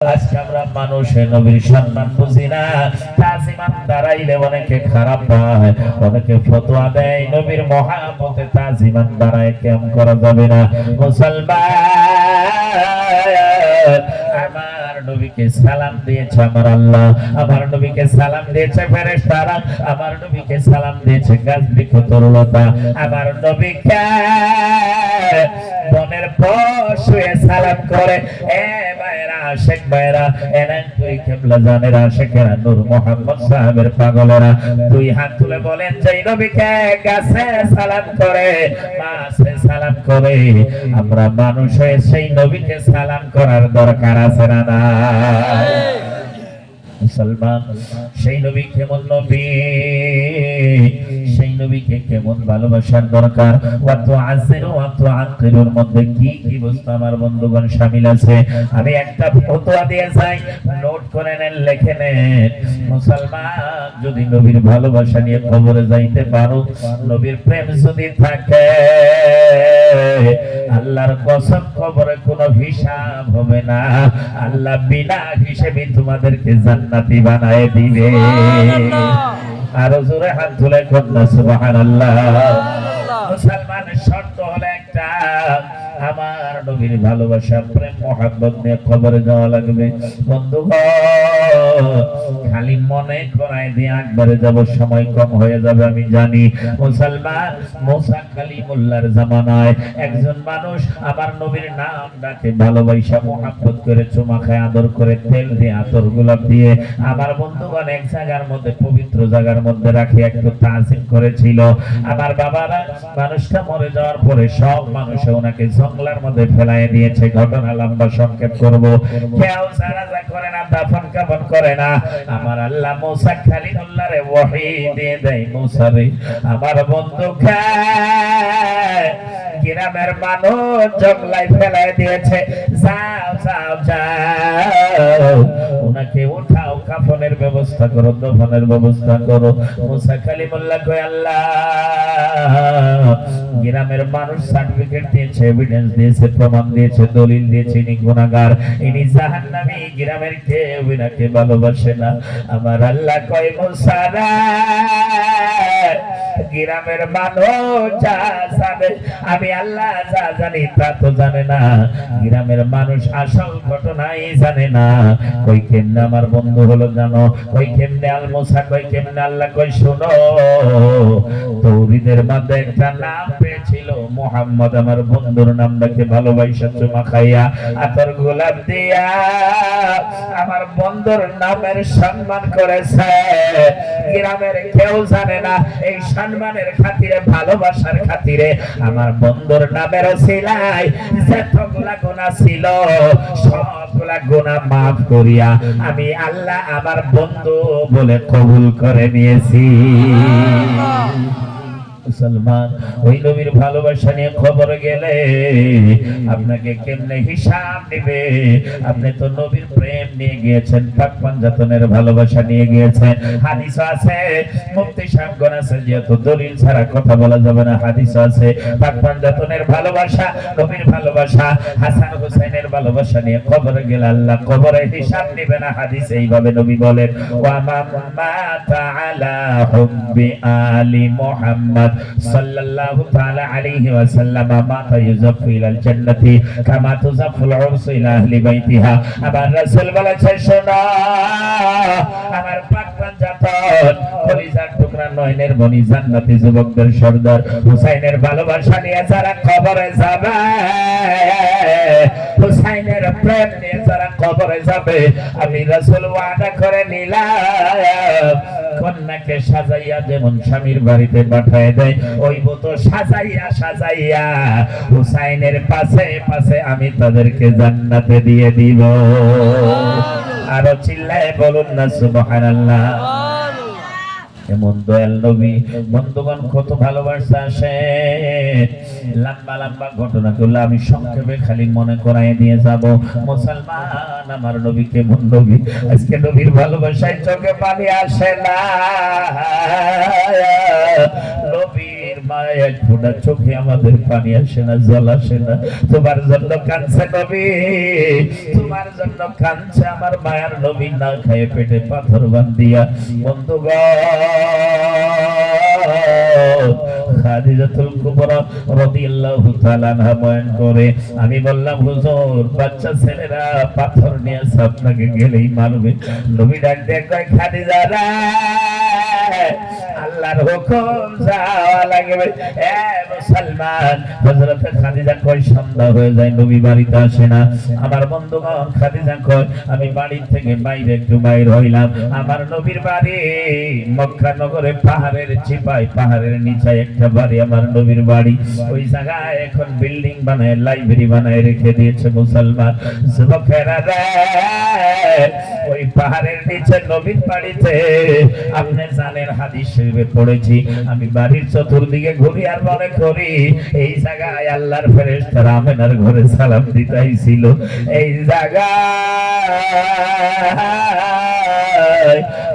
আজকে আমরা মানুষের নবীর সম্মান বুঝি না, তাজিমান দাঁড়াইলে অনেকে খারাপ পায়, অনেকে ফতোয়া দেয় নবীর মহাব্বতে তাজিমান দাঁড়ায় কেমন করা যাবে না। মুসলমান, আমার নবীকে সালাম দিয়েছে আমার আল্লাহ, আমার নবীকে সালাম দিয়েছে ফেরেশতারা, আমার নবীকে সালাম দিয়েছে গাছ বৃক্ষ তরুলতা, আমার নবীকে বনের পশুয়ে সালাম করে। এ ভাইরা, আশিক ভাইরা, এনান তুই কিবলা জানের আশিকেরা, নূর মুহাম্মদ সাহেবের পাগলেরা, দুই হাত তুলে বলেন যে নবীকে গাছে সালাম করে, মাছে সালাম করে, আমরা মানুষ হয়ে সেই নবীকে সালাম করার দরকার আছে না নাই? মুসলমান, সেই নবী কেমন নবী, সেই নবীকে কেমন ভালোবাসার দরকার। ওয়াতু আজিরু ওয়াতু আকিরুর মধ্যে কি কি বস্তু আমার বন্ধুগণ শামিল আছে, আমি একটা ফতোয়া দিয়ে যাই, নোট করে নেন, লিখে নেন। মুসলমান, যদি নবীর ভালোবাসা নিয়ে কবরে যাইতে পারো, নবীর প্রেম যদি থাকে, আল্লাহর কসম কবরে কোনো হিসাব হবে না, আল্লাহ বিনা হিসেবে তোমাদেরকে জান্নাতি বানায় দিবে। আর জোরে হাত তুলে কন্যা সুবহানাল্লাহ। মুসলমানের শর্ত হলো একটা, আমার নবীর ভালোবাসা প্রেম মহব্বত নিয়ে কবরে যাওয়া লাগবে। বন্ধুগণ, খালি মনে করায় দিয়ে একবারে যাব, সময় কম হয়ে যাবে আমি জানি। মুসলমান, মুসা কালিমুল্লাহর জামানায় একজন মানুষ আমার নবীর নাম ডাকে, ভালোবাসা মহব্বত করে চুমা খায়, আদর করে, তেল দিয়ে, আতর গোলাপ দিয়ে, আমার বন্ধুগণ এক জায়গার মধ্যে, পবিত্র জায়গার মধ্যে রাখি একটু তাজিম করেছিল। আমার বাবারা মানুষটা মরে যাওয়ার পরে সব মানুষে ওনাকে জঙ্গলার মধ্যে ফেলাই দিয়েছে। ঘটনা লম্বা সংক্ষেপ করব, কেউ জানাজা করে না, দাফন কাফন করে না। আমার আল্লাহ মুসা কালিমুল্লাহরে ওহী দিয়ে দেয়, মুসা রে আমার বন্ধু গ্রামের মানুষ জঙ্গলায় ফেলাই দিয়েছে, যাও যাও যাও, ওনাকে উঠাও, কাফনের ব্যবস্থা করো, দফনের ব্যবস্থা করো। মুসা কালিমুল্লাহ কয়, আল্লাহ গ্রামের মানুষ সার্টিফিকেট দিয়েছে, এভিডেন্স দিয়েছে, প্রমাণ দিয়েছে, দলিল দিয়েছে, ইনি গুনাহগার, ইনি জাহান্নামী, গ্রামের কেউ ইনাকে ভালোবাসে না। আমার আল্লাহ কয়, মুসা রে গ্রামের মানুষ যা জানে, আমি আল্লাহ যা জানি তা তো জানে না, গ্রামের মানুষ আসল ঘটনাই জানে না। কই কেমনে আমার বন্ধু হলো জানো, কই কেমনে আল মুসা, কই কেমনে আল্লাহ কই শোনো, তৌরিদের মধ্যে একটা নাম পেয়েছিল মুহাম্মদ, আমার বন্ধুর নামটাকে ভালোবাসা চুমা খাইয়া, আতর গোলাপ দিয়া আমার বন্ধুর নামের সম্মান করেছে, গ্রামের কেউ জানে না। এই সম্মানের খাতিরে, ভালোবাসার খাতিরে আমার বন্ধুর নামের ওসিলায় যতগুলা গুনাহ ছিল সবগুলা গুনাহ মাফ করিয়া আমি আল্লাহ আমার বন্ধু বলে কবুল করে নিয়েছি। মুসলমান, ওই নবীর ভালোবাসা নিয়ে খবর গেলে আপনাকে কেমনে হিসাব দিবে? আপনি তো নবীর প্রেম নিয়ে গিয়েছেন, পাক পাঞ্জাতনের ভালোবাসা নিয়ে গিয়েছেন। হাদিস আছে, মুফতি সাহেবগণ আছে, যেহেতু দলিল ছাড়া কথা বলা যাবে না, হাদিস আছে পাক পাঞ্জাতনের ভালোবাসা, নবীর ভালোবাসা, হাসান হুসাইনের ভালোবাসা নিয়ে খবর গেলে আল্লাহ কবরে হিসাব নেবে না। হাদিস এইভাবে নবী বলেন, ওয়া মাতা আলা হুব্বি আলি মুহাম্মদ সাল্লাল্লাহু তাআলা আলাইহি ওয়াসাল্লাম মাতা ইউযাফু ইলাল জান্নাতি কামা তুযাফুল উরসু ইলা আহলি বাইতিহা। আবার রাসূল বলেছেন, শোনো আমার পাক পাঞ্জাতন কলিজার টুকরা নয়নের মনি জান্নাতি যুবকদের সর্দার হুসাইনের ভালোবাসা নিয়ে যারা কবরে যাবে, হুসাইনের প্রেম নিয়ে যারা কবরে যাবে, আমি রাসূল ওয়াদা করে নিলাম, কন্যাকে সাজাইয়া যেমন স্বামীর বাড়িতে পাঠায় দেয়, ওই মতো সাজাইয়া সাজাইয়া হুসাইনের পাশে পাশে আমি তাদেরকে জান্নাতে দিয়ে দিব। আরো চিল্লায় বলুন না সুবহানাল্লাহ। এমন দয়াল নবী বন্ধুগণ, কত ভালোবাসা আসে। লম্বা লম্বা ঘটনা গুলো আমি সংক্ষেপে খালি মনে করাই দিয়ে যাব। মুসলমান, আমার নবী কেমন নবী, আজকে নবীর ভালোবাসায় চোখে পানি আসে না। নবীর মা এক ফোঁটা চোখে আমাদের পানি আসে না, জল আসে না। তোমার জন্য কাঁদছে নবী, তোমার জন্য কাঁদছে আমার মায়ার নবী, না খায় পেটে পাথর বান্ধিয়া। বন্ধুগণ, খাদিজাতুল কুবরা রাদিয়াল্লাহু তাআলা আনহা বয়ান করে, আমি বললাম হুজুর বাচ্চা ছেলেরা পাথর নিয়ে আপনাকে গেলেই মারবে। নবী ডাক দেয়, খাদিজা রে আল্লাহর হুকুম যাওয়া লাগবে। এ মুসলমান, হযরত খাদিজা কয় সন্ধ্যা হয়ে যায়, নবী বাড়িতে আসে না। আমার বন্ধুগণ, খাদিজা কয় আমি বাড়ি থেকে বাইরে একটু বাইর হইলাম। আমার নবীর বাড়ি মক্কা নগরে পাহাড়ের চিপায়, পাহাড়ের নিচে একটা বাড়ি আমার নবীর বাড়ি। ওই জায়গায় এখন বিল্ডিং বানায়, লাইব্রেরি বানায় রেখে দিয়েছে। মুসলমান যুবকেরা রে, ওই পাহাড়ের নিচে নবীর বাড়িতে আপনি জানেন, হাদিস শরীফে পড়েছি, আমি বাড়ির চতুর্দিকে ঘুরি আর মনে করি এই জায়গায় আল্লাহর ফেরেশতারা আমেনার ঘরে সালাম দিতেছিল। এই জায়গায়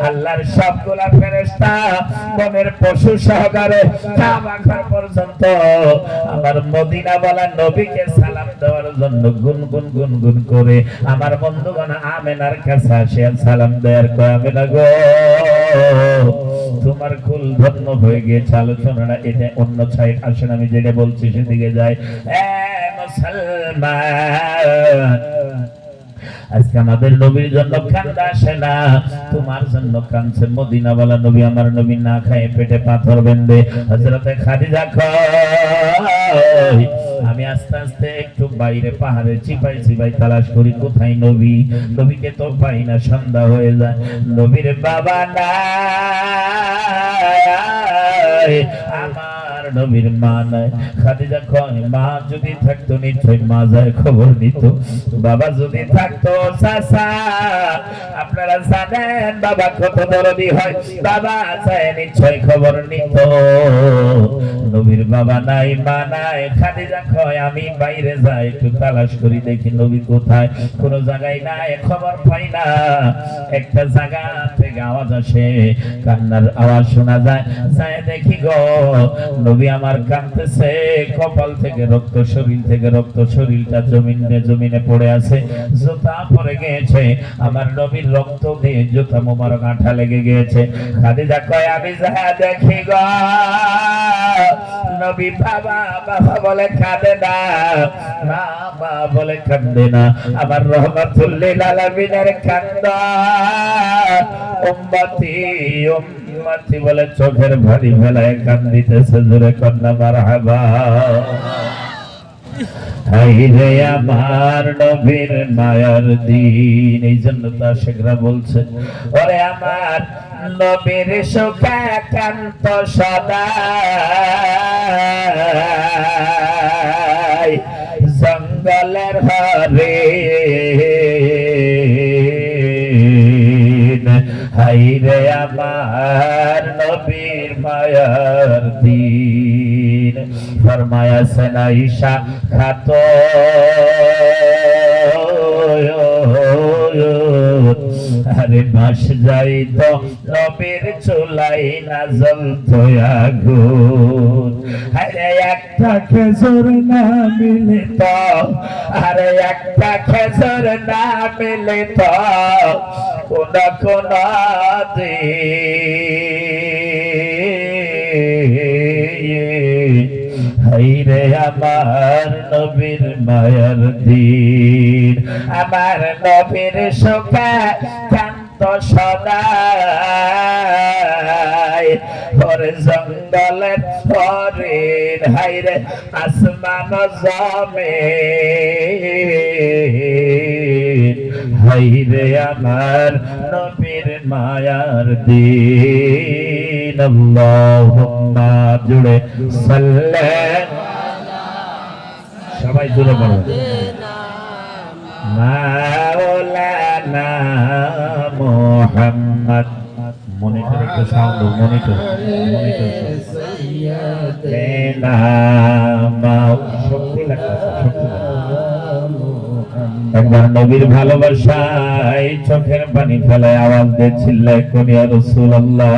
আল্লাহর সবগুলা ফেরেশতা মনের পশু সহকারে কাবা ঘর পর্যন্ত আমার মদিনা বলা নবীকে সালাম দেওয়ার জন্য গুনগুন গুনগুন করে আমার বন্ধুগণ আমেনার কাছে আসে সালাম দেয়ার কয়, আমেনা গো তোমার কুল ধন্য হয়ে গিয়েছে। আলোচনাটা এটা অন্য সাইড আসেন, আমি যেটা বলছি সেদিকে যাই। মুসলমান, আজকে আমাদের নবীর জন্য কান্দা আসে না, তোমার জন্য কাঁদছে মদিনাওয়ালা নবী। আমার নবী না খায় পেটে পাথর বেঁধে। হযরতে খাদিজা কয় আমি আস্তে আস্তে একটু বাইরে পাহাড়ে চিপাই চিপাই তালাশ করি কোথায় নবী। নবীকে তো পাই না, সন্ধ্যা হয়ে যায়। নবীর বাবা নাই, আমার নবীর মা নাই। খাদিজা কয় মা যদি থাকতো নিশ্চয় মা যায় খবর নিত, বাবা যদি থাকতো চাচা আপনারা জানেন বাবা কত দরদি হয়, বাবা যায় নিশ্চয় খবর নিত। নবীর বাবা নাই, মা নাই। খাদিজা কয় আমি বাইরে যাই একটু তালাশ করি, দেখি নবী কোথায়। কোন জায়গায় নাই, খবর পাই না। একটা জায়গা থেকে আওয়াজ আসে, কান্নার আওয়াজ শোনা যায়। যায় দেখি গো নবী আমার কাঁদতেছে, কপাল থেকে রক্ত, শরীর থেকে রক্ত, শরীরটা জমিনে পড়ে আছে, জুতা পরে গিয়েছে। আমার নবীর রক্ত দিয়ে জুতা মোবারক আঠা লেগে গিয়েছে। খাদিজা কয় আমি যা দেখি গো নবী বাবা বাবা বলে কাঁদে না, মা মা বলে কাঁদে না। আমার রহমাতুল লিল আলামিনের কান্দা উম্মতি উম্মতি বলে চোখের ভারী ফেলায় কান্দিতেছে। জোরে কন্যা মারহাবা। হাইরে আমার নবীর মায়ার দিন, এই জন্য তা শেখরা বলছে ওরে আমার নবীর সুখে কান্ত সদা জঙ্গলের হরে। হাইরে আমার নবীর মায়ার দিন। ফরমায়া সেনা ঈশা খাত আরে মাস যাইত নবীর চুলাই না জ্বলত আগুন। আরে একটা খেজুর না মিলিত, আরে একটা খেজুর না মিলিত কোন কোন হাইরে আমার নবীর মায়ার দিন। আমার নবীর সুখে কান্ত সদাই ওরে জঙ্গলের হরিণ। হাইরে আসমান জমিন, হাইরে আমার নবীর মায়ার দিন। আল্লাহুম্মা জুড়ে সাল্লাল্লাহু সবাই জুড়ে বলো মাওলানা মুহাম্মদ। মনিটর একটু সাউন্ড, মনিটর শক্তি লাগতেছে, শক্তি একবার নবীর ভালোবাসায় চোখের পানি ফেলায় আওয়াজ দিয়ে চিল্লায় কোন ইয়া রাসূলুল্লাহ।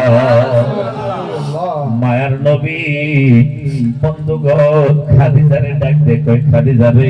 মায়ার নবী বন্ধুগণ খাদিজারে ডাক দে, কই খাদিজা রে